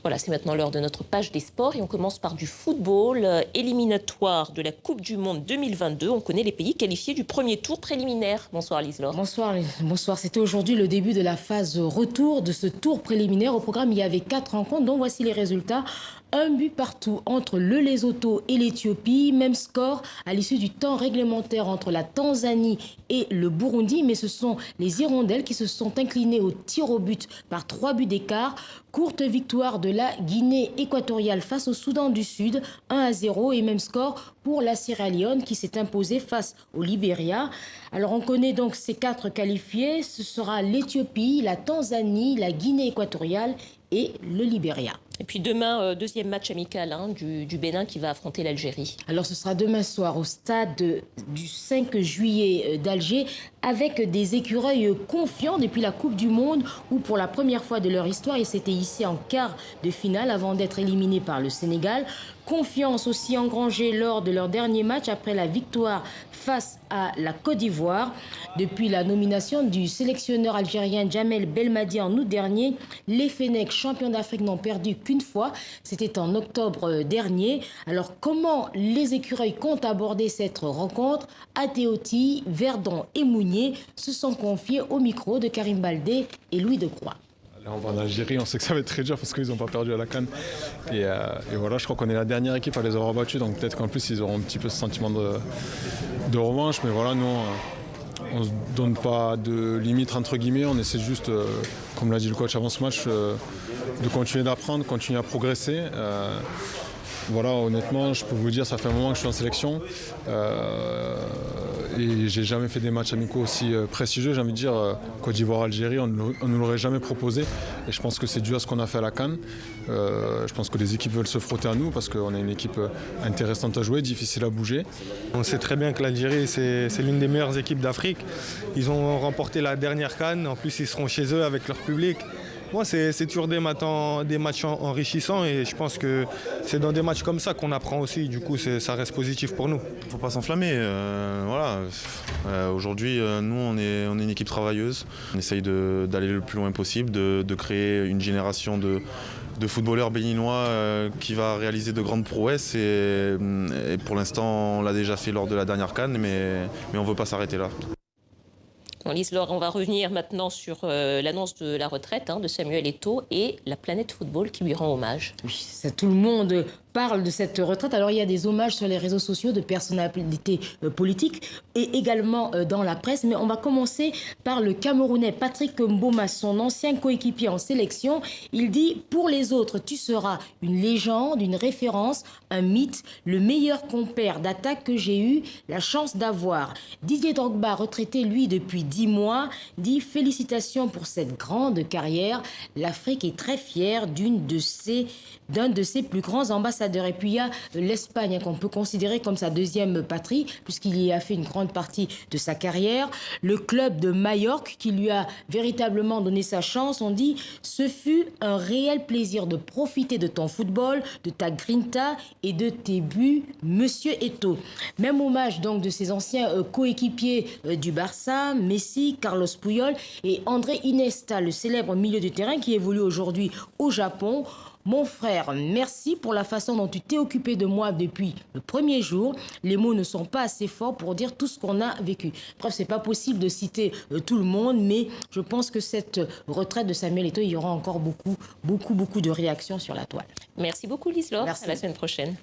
Voilà, c'est maintenant l'heure de notre page des sports et on commence par du football éliminatoire de la Coupe du Monde 2022. On connaît les pays qualifiés du premier tour préliminaire. Bonsoir Lise-Laure. Bonsoir, bonsoir. C'était aujourd'hui le début de la phase retour de ce tour préliminaire. Au programme, il y avait 4 rencontres, dont voici les résultats. Un but partout entre le Lesotho et l'Éthiopie. Même score à l'issue du temps réglementaire entre la Tanzanie et le Burundi. Mais ce sont les Hirondelles qui se sont inclinées au tir au but par 3 buts d'écart. Courte victoire de la Guinée équatoriale face au Soudan du Sud, 1-0 et même score pour la Sierra Leone qui s'est imposée face au Libéria. Alors on connaît donc ces 4 qualifiés, ce sera l'Éthiopie, la Tanzanie, la Guinée équatoriale et le Libéria. Et puis demain, deuxième match amical du Bénin qui va affronter l'Algérie. Alors ce sera demain soir au stade du 5 juillet d'Alger avec des écureuils confiants depuis la Coupe du Monde où pour la première fois de leur histoire, ils s'étaient hissés en quart de finale avant d'être éliminés par le Sénégal. Confiance aussi engrangée lors de leur dernier match après la victoire face à la Côte d'Ivoire. Depuis la nomination du sélectionneur algérien Djamel Belmadi en août dernier, les Fennecs, champions d'Afrique, n'ont perdu qu'une fois. C'était en octobre dernier. Alors comment les écureuils comptent aborder cette rencontre? Ateoti, Verdon et Mounier se sont confiés au micro de Karim Baldé et Louis Decroix. Là, on va en Algérie, on sait que ça va être très dur parce qu'ils n'ont pas perdu à la CAN. Et voilà, je crois qu'on est la dernière équipe à les avoir battus, donc peut-être qu'en plus ils auront un petit peu ce sentiment de revanche. Mais voilà, nous, on ne se donne pas de limite entre guillemets, on essaie juste, comme l'a dit le coach avant ce match, de continuer d'apprendre, continuer à progresser. Voilà, honnêtement, je peux vous dire, ça fait un moment que je suis en sélection et j'ai jamais fait des matchs amicaux aussi prestigieux. J'ai envie de dire, Côte d'Ivoire-Algérie, on ne nous l'aurait jamais proposé. Et je pense que c'est dû à ce qu'on a fait à la CAN. Je pense que les équipes veulent se frotter à nous parce qu'on est une équipe intéressante à jouer, difficile à bouger. On sait très bien que l'Algérie, c'est l'une des meilleures équipes d'Afrique. Ils ont remporté la dernière CAN. En plus, ils seront chez eux avec leur public. Moi, c'est toujours des matchs enrichissants et je pense que c'est dans des matchs comme ça qu'on apprend aussi. Du coup, ça reste positif pour nous. Il ne faut pas s'enflammer. Voilà. Aujourd'hui, nous, on est une équipe travailleuse. On essaye d'aller le plus loin possible, de créer une génération de footballeurs béninois qui va réaliser de grandes prouesses. Et pour l'instant, on l'a déjà fait lors de la dernière CAN, mais on ne veut pas s'arrêter là. Lise-Laure, on va revenir maintenant sur l'annonce de la retraite de Samuel Eto'o et la planète football qui lui rend hommage. Oui, tout le monde parle de cette retraite. Alors il y a des hommages sur les réseaux sociaux de personnalités politiques et également dans la presse. Mais on va commencer par le Camerounais Patrick Mboma, son ancien coéquipier en sélection. Il dit « Pour les autres, tu seras une légende, une référence, un mythe, le meilleur compère d'attaque que j'ai eu la chance d'avoir. » Didier Drogba, retraité lui depuis 10 mois, dit « Félicitations pour cette grande carrière. L'Afrique est très fière d'un de ses plus grands ambassadeurs. » Et puis il y a l'Espagne qu'on peut considérer comme sa deuxième patrie puisqu'il y a fait une grande partie de sa carrière. Le club de Majorque qui lui a véritablement donné sa chance. On dit « Ce fut un réel plaisir de profiter de ton football, de ta grinta et de tes buts, Monsieur Eto'o. » Même hommage donc de ses anciens coéquipiers du Barça, Messi, Carlos Puyol et André Iniesta, le célèbre milieu de terrain qui évolue aujourd'hui au Japon. Mon frère, merci pour la façon dont tu t'es occupé de moi depuis le premier jour. Les mots ne sont pas assez forts pour dire tout ce qu'on a vécu. Bref, c'est pas possible de citer tout le monde, mais je pense que cette retraite de Samuel Eto'o, il y aura encore beaucoup de réactions sur la toile. Merci beaucoup Lise-Laure. Merci. À la semaine prochaine.